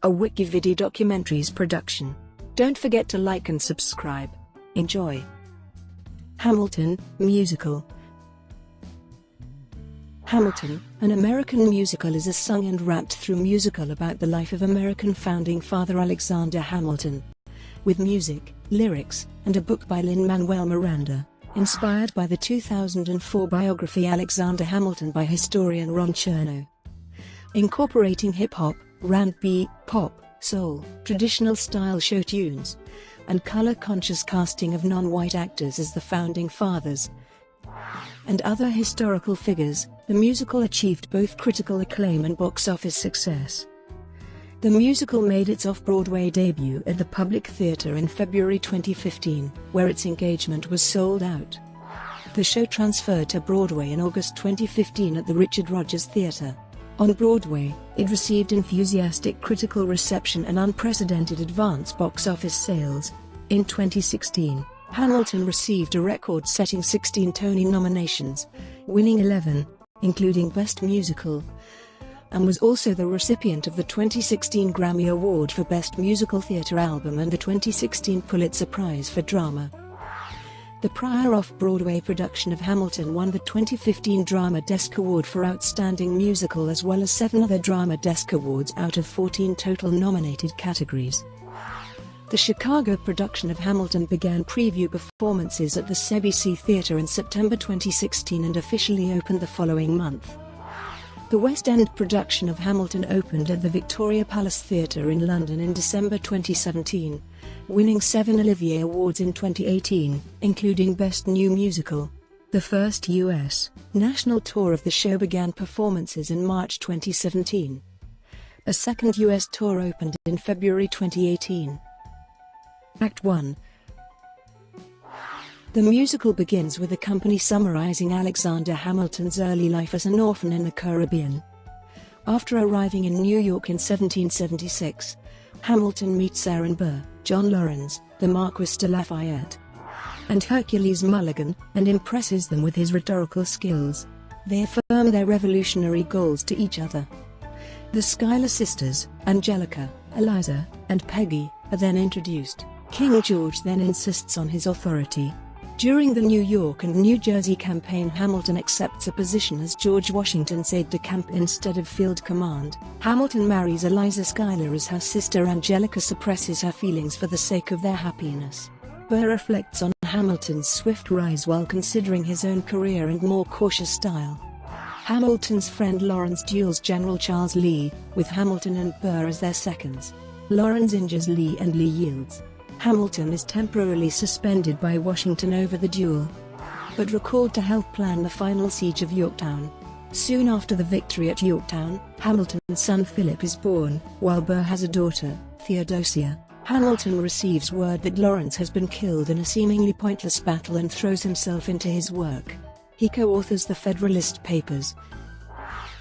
a WikiVidi Documentaries production. Don't forget to like and subscribe. Enjoy. Hamilton, musical. Hamilton, an American musical, is a sung and rapped-through musical about the life of American founding father Alexander Hamilton, with music, lyrics, and a book by Lin-Manuel Miranda, inspired by the 2004 biography Alexander Hamilton by historian Ron Chernow. Incorporating hip-hop, R&B, pop, soul, traditional style show tunes, and color-conscious casting of non-white actors as the founding fathers and other historical figures, the musical achieved both critical acclaim and box office success. The musical made its off-Broadway debut at the Public Theatre in February 2015, where its engagement was sold out. The show transferred to Broadway in August 2015 at the Richard Rodgers Theatre. On Broadway, it received enthusiastic critical reception and unprecedented advance box office sales. In 2016, Hamilton received a record-setting 16 Tony nominations, winning 11, including Best Musical, and was also the recipient of the 2016 Grammy Award for Best Musical Theatre Album and the 2016 Pulitzer Prize for Drama. The prior off-Broadway production of Hamilton won the 2015 Drama Desk Award for Outstanding Musical as well as 7 other Drama Desk Awards out of 14 total nominated categories. The Chicago production of Hamilton began preview performances at the CBC Theatre in September 2016 and officially opened the following month. The West End production of Hamilton opened at the Victoria Palace Theatre in London in December 2017, winning 7 Olivier Awards in 2018, including Best New Musical. The first U.S. national tour of the show began performances in March 2017. A second U.S. tour opened in February 2018. Act 1. The musical begins with the company summarizing Alexander Hamilton's early life as an orphan in the Caribbean. After arriving in New York in 1776, Hamilton meets Aaron Burr, John Laurens, the Marquis de Lafayette, and Hercules Mulligan, and impresses them with his rhetorical skills. They affirm their revolutionary goals to each other. The Schuyler sisters, Angelica, Eliza, and Peggy, are then introduced. King George then insists on his authority. During the New York and New Jersey campaign, Hamilton accepts a position as George Washington's aide-de-camp instead of field command. Hamilton marries Eliza Schuyler as her sister Angelica suppresses her feelings for the sake of their happiness. Burr reflects on Hamilton's swift rise while considering his own career and more cautious style. Hamilton's friend Lawrence duels General Charles Lee, with Hamilton and Burr as their seconds. Lawrence injures Lee and Lee yields. Hamilton is temporarily suspended by Washington over the duel, but recalled to help plan the final siege of Yorktown. Soon after the victory at Yorktown, Hamilton's son Philip is born, while Burr has a daughter, Theodosia. Hamilton receives word that Lawrence has been killed in a seemingly pointless battle and throws himself into his work. He co-authors the Federalist Papers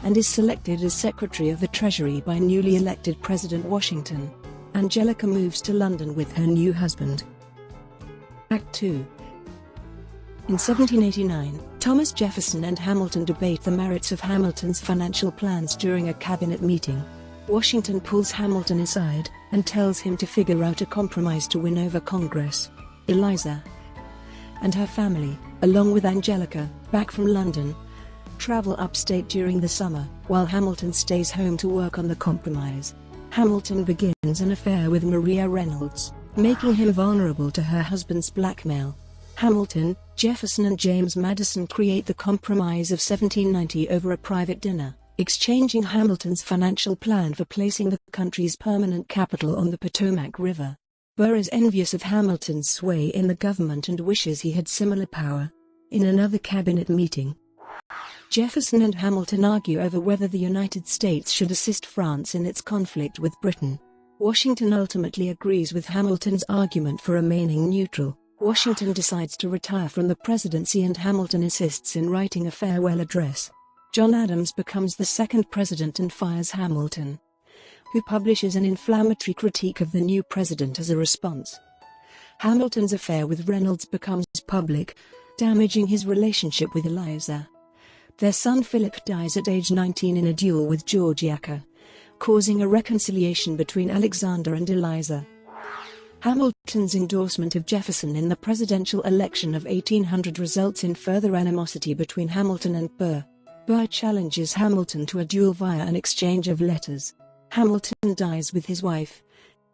and is selected as Secretary of the Treasury by newly elected President Washington. Angelica moves to London with her new husband. Act 2. In 1789, Thomas Jefferson and Hamilton debate the merits of Hamilton's financial plans during a cabinet meeting. Washington pulls Hamilton aside and tells him to figure out a compromise to win over Congress. Eliza and her family, along with Angelica, back from London, travel upstate during the summer, while Hamilton stays home to work on the compromise. Hamilton begins an affair with Maria Reynolds, making him vulnerable to her husband's blackmail. Hamilton, Jefferson and James Madison create the Compromise of 1790 over a private dinner, exchanging Hamilton's financial plan for placing the country's permanent capital on the Potomac River. Burr is envious of Hamilton's sway in the government and wishes he had similar power. In another cabinet meeting, Jefferson and Hamilton argue over whether the United States should assist France in its conflict with Britain. Washington ultimately agrees with Hamilton's argument for remaining neutral. Washington decides to retire from the presidency and Hamilton assists in writing a farewell address. John Adams becomes the second president and fires Hamilton, who publishes an inflammatory critique of the new president as a response. Hamilton's affair with Reynolds becomes public, damaging his relationship with Eliza. Their son Philip dies at age 19 in a duel with George Yacker, causing a reconciliation between Alexander and Eliza. Hamilton's endorsement of Jefferson in the presidential election of 1800 results in further animosity between Hamilton and Burr. Burr challenges Hamilton to a duel via an exchange of letters. Hamilton dies with his wife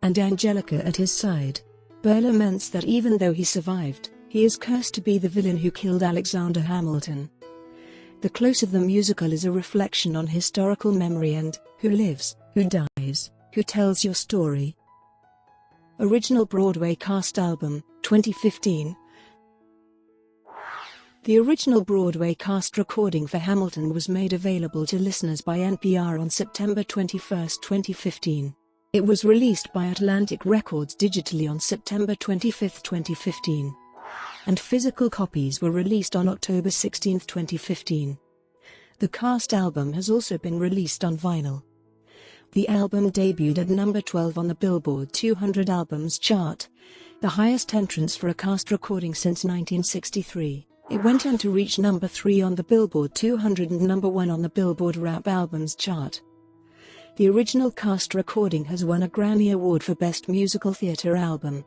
and Angelica at his side. Burr laments that even though he survived, he is cursed to be the villain who killed Alexander Hamilton. The close of the musical is a reflection on historical memory and who lives, who dies, who tells your story. Original Broadway cast album, 2015. The original Broadway cast recording for Hamilton was made available to listeners by NPR on September 21, 2015. It was released by Atlantic Records digitally on September 25, 2015. And physical copies were released on October 16, 2015. The cast album has also been released on vinyl. The album debuted at number 12 on the Billboard 200 Albums chart, the highest entrance for a cast recording since 1963. It went on to reach number 3 on the Billboard 200 and number 1 on the Billboard Rap Albums chart. The original cast recording has won a Grammy Award for Best Musical Theatre Album.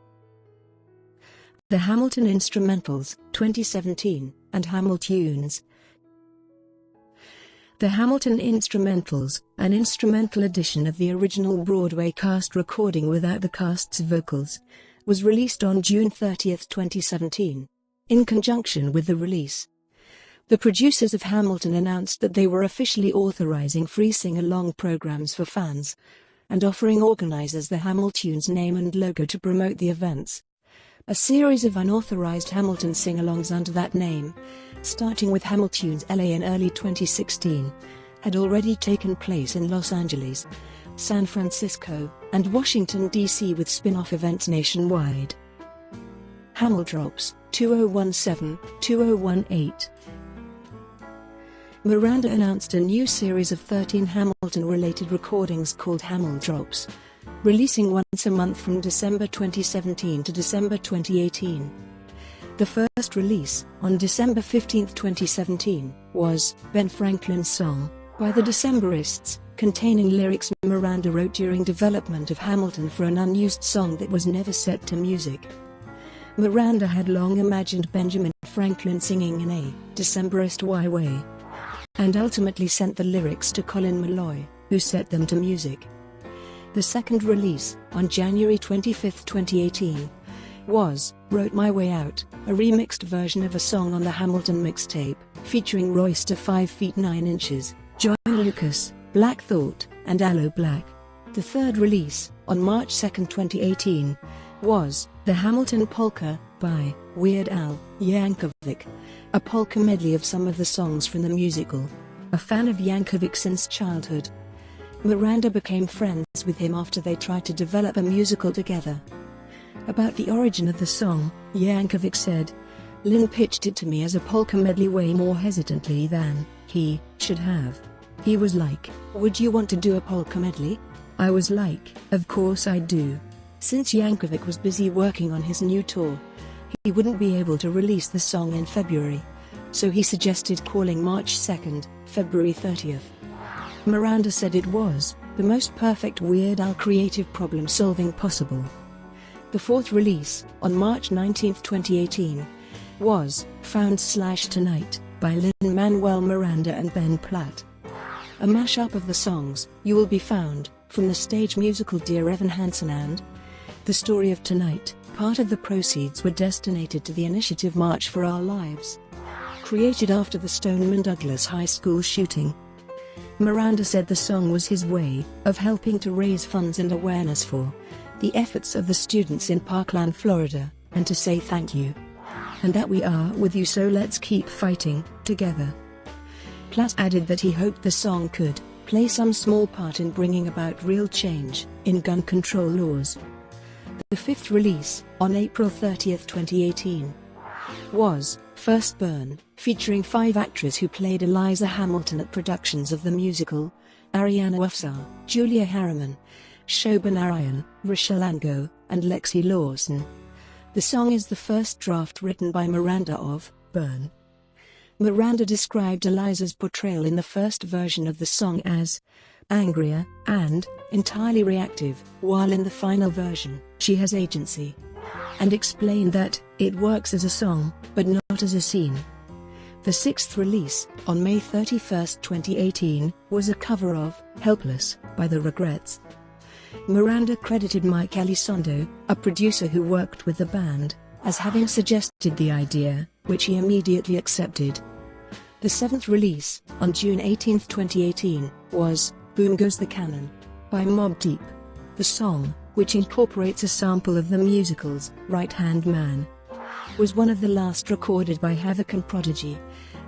The Hamilton Instrumentals, 2017, and Hamiltunes. The Hamilton Instrumentals, an instrumental edition of the original Broadway cast recording without the cast's vocals, was released on June 30, 2017. In conjunction with the release, the producers of Hamilton announced that they were officially authorizing free sing-along programs for fans, and offering organizers the Hamiltunes name and logo to promote the events. A series of unauthorized Hamilton sing-alongs under that name, starting with Hamiltunes LA in early 2016, had already taken place in Los Angeles, San Francisco, and Washington, D.C. with spin-off events nationwide. Hamildrops, 2017-2018. Miranda announced a new series of 13 Hamilton-related recordings called Hamildrops, releasing once a month from December 2017 to December 2018. The first release, on December 15, 2017, was Ben Franklin's Song, by the Decemberists, containing lyrics Miranda wrote during development of Hamilton for an unused song that was never set to music. Miranda had long imagined Benjamin Franklin singing in a Decemberist way, and ultimately sent the lyrics to Colin Meloy, who set them to music. The second release, on January 25, 2018, was Wrote My Way Out, a remixed version of a song on the Hamilton mixtape, featuring Royster 5 feet 9 inches, John Lucas, Black Thought, and Aloe Black. The third release, on March 2, 2018, was The Hamilton Polka, by Weird Al Yankovic, a polka medley of some of the songs from the musical. A fan of Yankovic since childhood, Miranda became friends with him after they tried to develop a musical together. About the origin of the song, Yankovic said, "Lin pitched it to me as a polka medley way more hesitantly than he should have. He was like, 'Would you want to do a polka medley?' I was like, 'Of course I do.' Since Yankovic was busy working on his new tour, he wouldn't be able to release the song in February, so he suggested calling March 2nd, February 30th. Miranda said it was the most perfect Weird Al creative problem-solving possible. The fourth release, on March 19, 2018, was Found/Tonight, by Lin-Manuel Miranda and Ben Platt. A mashup of the songs, You Will Be Found, from the stage musical Dear Evan Hansen and The Story of Tonight. Part of the proceeds were destinated to the initiative March for Our Lives, created after the Stoneman Douglas High School shooting. Miranda said the song was his way of helping to raise funds and awareness for the efforts of the students in Parkland, Florida, and to say thank you. And that we are with you, so let's keep fighting together. Platt added that he hoped the song could play some small part in bringing about real change in gun control laws. The fifth release, on April 30, 2018, was First Burn, featuring 5 actors who played Eliza Hamilton at productions of the musical: Ariana Afzal, Julia Harriman, Shobha Narayan, Rochelle Ango, and Lexi Lawson. The song is the first draft written by Miranda of Burn. Miranda described Eliza's portrayal in the first version of the song as angrier, and entirely reactive, while in the final version, she has agency. And explained that it works as a song, but not as a scene. The sixth release, on May 31, 2018, was a cover of "Helpless" by The Regrets. Miranda credited Mike Elizondo, a producer who worked with the band, as having suggested the idea, which he immediately accepted. The seventh release, on June 18, 2018, was "Boom Goes the Cannon" by Mobb Deep. The song, which incorporates a sample of the musical's Right Hand Man, was one of the last recorded by Havoc and Prodigy,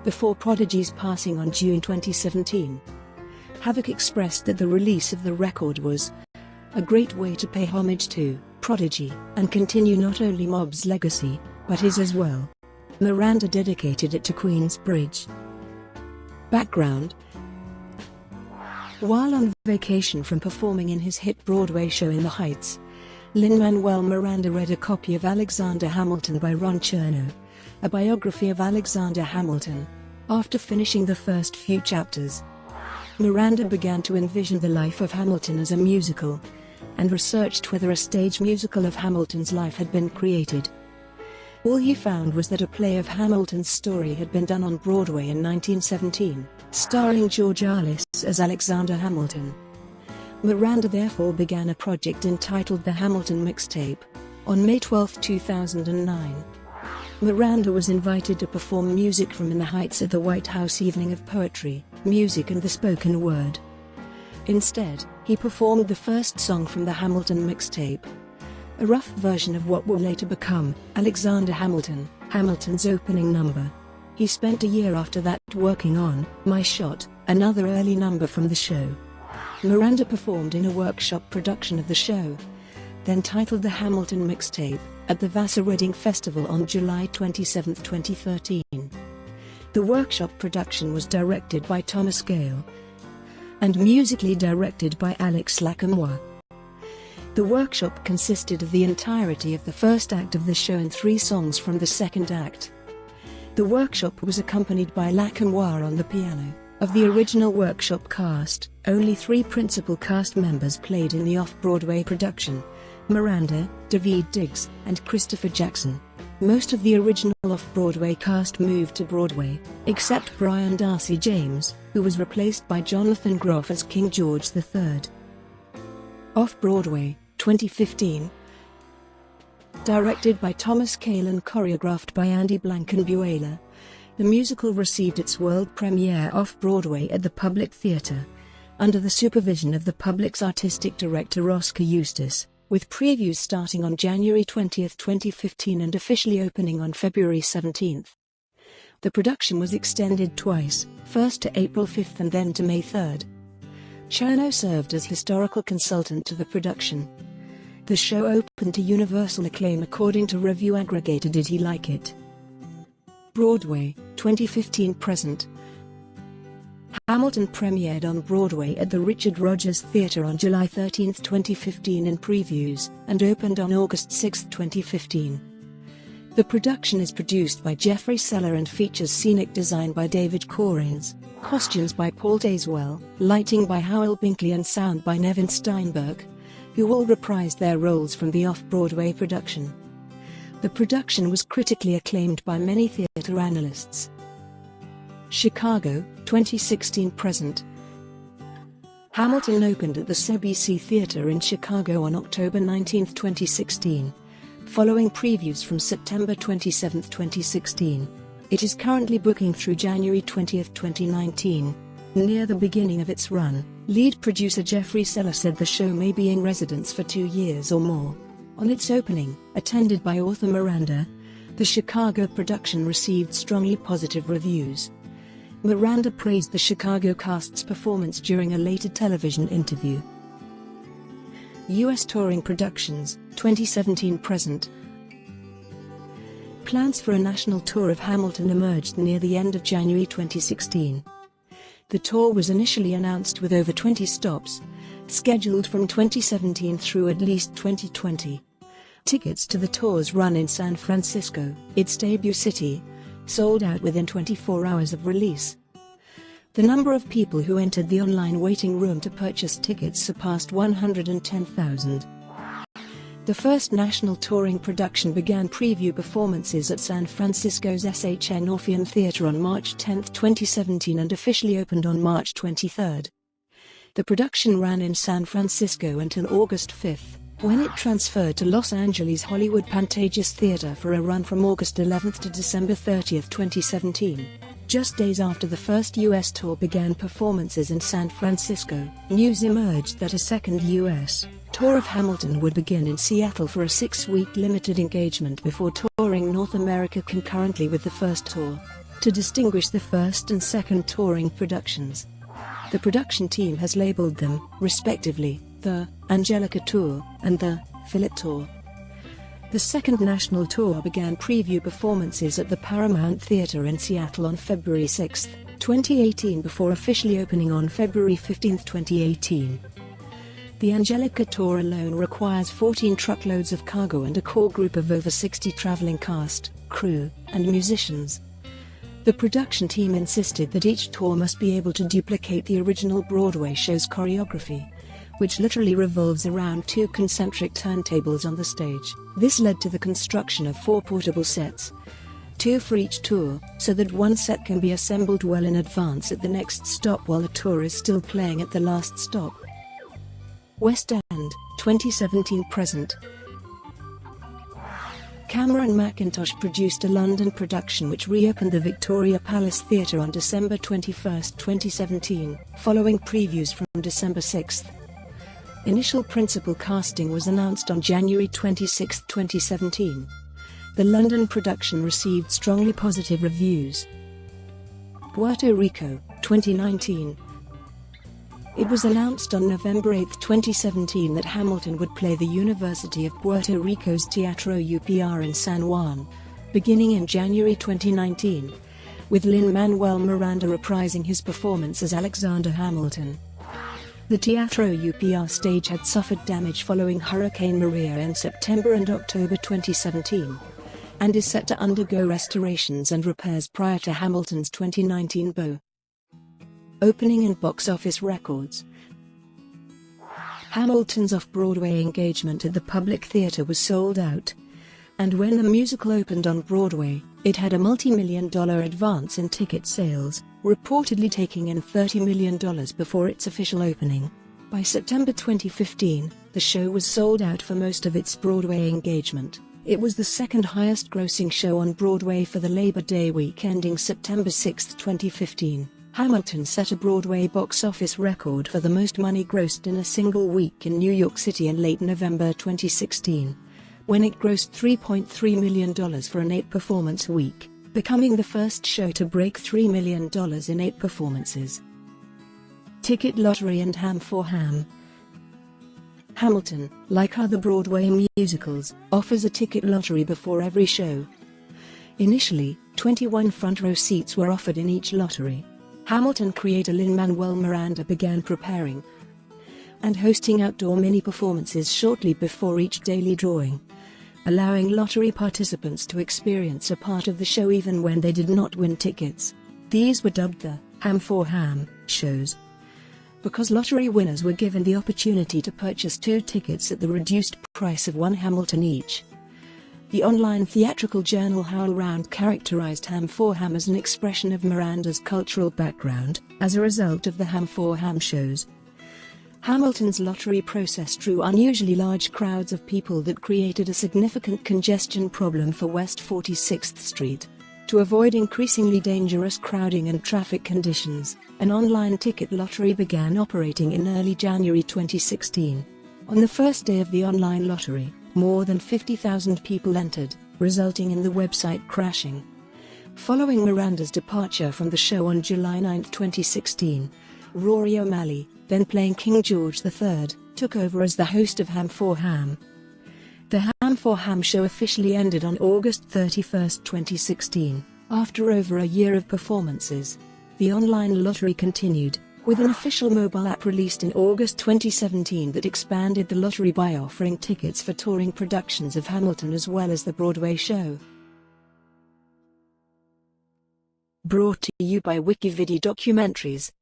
before Prodigy's passing on June 2017. Havoc expressed that the release of the record was a great way to pay homage to Prodigy, and continue not only Mobb's legacy, but his as well. Miranda dedicated it to Queensbridge. Background: while on vacation from performing in his hit Broadway show In the Heights, Lin-Manuel Miranda read a copy of Alexander Hamilton by Ron Chernow, a biography of Alexander Hamilton. After finishing the first few chapters, Miranda began to envision the life of Hamilton as a musical, and researched whether a stage musical of Hamilton's life had been created. All he found was that a play of Hamilton's story had been done on Broadway in 1917, starring George Arliss as Alexander Hamilton. Miranda therefore began a project entitled The Hamilton Mixtape. On May 12, 2009, Miranda was invited to perform music from In the Heights at the White House Evening of Poetry, Music and the Spoken Word. Instead, he performed the first song from the Hamilton Mixtape, a rough version of what will later become Alexander Hamilton, Hamilton's opening number. He spent a year after that working on My Shot, another early number from the show. Miranda performed in a workshop production of the show, then titled The Hamilton Mixtape, at the Vassar Reading Festival on July 27, 2013. The workshop production was directed by Thomas Gale and musically directed by Alex Lacamoire. The workshop consisted of the entirety of the first act of the show and 3 songs from the second act. The workshop was accompanied by Lacamoire on the piano. Of the original workshop cast, only 3 principal cast members played in the off-Broadway production: Miranda, Daveed Diggs, and Christopher Jackson. Most of the original off-Broadway cast moved to Broadway, except Brian Darcy James, who was replaced by Jonathan Groff as King George III. Off-Broadway, 2015. Directed by Thomas Cale and choreographed by Andy Blankenbuehler, the musical received its world premiere off-Broadway at the Public Theatre, under the supervision of the Public's artistic director Oscar Eustis, with previews starting on January 20, 2015 and officially opening on February 17. The production was extended twice, first to April 5 and then to May 3. Chernow served as historical consultant to the production. The show opened to universal acclaim according to review aggregator Did He Like It? Broadway, 2015-present. Hamilton premiered on Broadway at the Richard Rodgers Theatre on July 13, 2015 in previews, and opened on August 6, 2015. The production is produced by Jeffrey Seller and features scenic design by David Corrines, costumes by Paul Tazewell, lighting by Howell Binkley and sound by Nevin Steinberg, who all reprised their roles from the off-Broadway production. The production was critically acclaimed by many theatre analysts. Chicago, 2016-present. Hamilton opened at the CBC Theatre in Chicago on October 19, 2016, following previews from September 27, 2016. It is currently booking through January 20, 2019. Near the beginning of its run, lead producer Jeffrey Seller said the show may be in residence for 2 years or more. On its opening, attended by author Miranda, the Chicago production received strongly positive reviews. Miranda praised the Chicago cast's performance during a later television interview. U.S. touring productions, 2017-present. Plans for a national tour of Hamilton emerged near the end of January 2016. The tour was initially announced with over 20 stops, scheduled from 2017 through at least 2020. Tickets to the tour's run in San Francisco, its debut city, sold out within 24 hours of release. The number of people who entered the online waiting room to purchase tickets surpassed 110,000. The first national touring production began preview performances at San Francisco's SHN Orpheum Theatre on March 10, 2017 and officially opened on March 23. The production ran in San Francisco until August 5, when it transferred to Los Angeles' Hollywood Pantages Theatre for a run from August 11 to December 30, 2017. Just days after the first U.S. tour began performances in San Francisco, news emerged that a second U.S. tour of Hamilton would begin in Seattle for a 6-week limited engagement before touring North America concurrently with the first tour. To distinguish the first and second touring productions, the production team has labeled them, respectively, the Angelica Tour and the Philip Tour. The second national tour began preview performances at the Paramount Theatre in Seattle on February 6, 2018 before officially opening on February 15, 2018. The Angelica Tour alone requires 14 truckloads of cargo and a core group of over 60 traveling cast, crew, and musicians. The production team insisted that each tour must be able to duplicate the original Broadway show's choreography, which literally revolves around 2 concentric turntables on the stage. This led to the construction of 4 portable sets, 2 for each tour, so that one set can be assembled well in advance at the next stop while the tour is still playing at the last stop. West End, 2017-present. Cameron Mackintosh produced a London production which reopened the Victoria Palace Theatre on December 21, 2017, following previews from December 6. Initial principal casting was announced on January 26, 2017. The London production received strongly positive reviews. Puerto Rico, 2019. It was announced on November 8, 2017 that Hamilton would play the University of Puerto Rico's Teatro UPR in San Juan, beginning in January 2019, with Lin-Manuel Miranda reprising his performance as Alexander Hamilton. The Teatro UPR stage had suffered damage following Hurricane Maria in September and October 2017, and is set to undergo restorations and repairs prior to Hamilton's 2019 bow opening and box office records. Hamilton's off-Broadway engagement at the Public Theatre was sold out, and when the musical opened on Broadway, it had a multi-million-dollar advance in ticket sales, reportedly taking in $30 million before its official opening. By September 2015, the show was sold out for most of its Broadway engagement. It was the second highest-grossing show on Broadway for the Labor Day week ending September 6, 2015. Hamilton set a Broadway box office record for the most money grossed in a single week in New York City in late November 2016, when it grossed $3.3 million for an 8-performance week, becoming the first show to break $3 million in 8 performances. Ticket lottery and Ham for Ham. Hamilton, like other Broadway musicals, offers a ticket lottery before every show. Initially, 21 front-row seats were offered in each lottery. Hamilton creator Lin-Manuel Miranda began preparing and hosting outdoor mini-performances shortly before each daily drawing, allowing lottery participants to experience a part of the show even when they did not win tickets. These were dubbed the Ham for Ham shows, because lottery winners were given the opportunity to purchase 2 tickets at the reduced price of 1 Hamilton each. The online theatrical journal HowlRound characterized Ham for Ham as an expression of Miranda's cultural background, as a result of the Ham for Ham shows. Hamilton's lottery process drew unusually large crowds of people that created a significant congestion problem for West 46th Street. To avoid increasingly dangerous crowding and traffic conditions, an online ticket lottery began operating in early January 2016. On the first day of the online lottery, more than 50,000 people entered, resulting in the website crashing. Following Miranda's departure from the show on July 9, 2016, Rory O'Malley, then playing King George III, took over as the host of Ham for Ham. The Ham for Ham show officially ended on August 31, 2016, after over a year of performances. The online lottery continued, with an official mobile app released in August 2017 that expanded the lottery by offering tickets for touring productions of Hamilton as well as the Broadway show. Brought to you by WikiVidi Documentaries.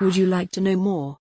Would you like to know more?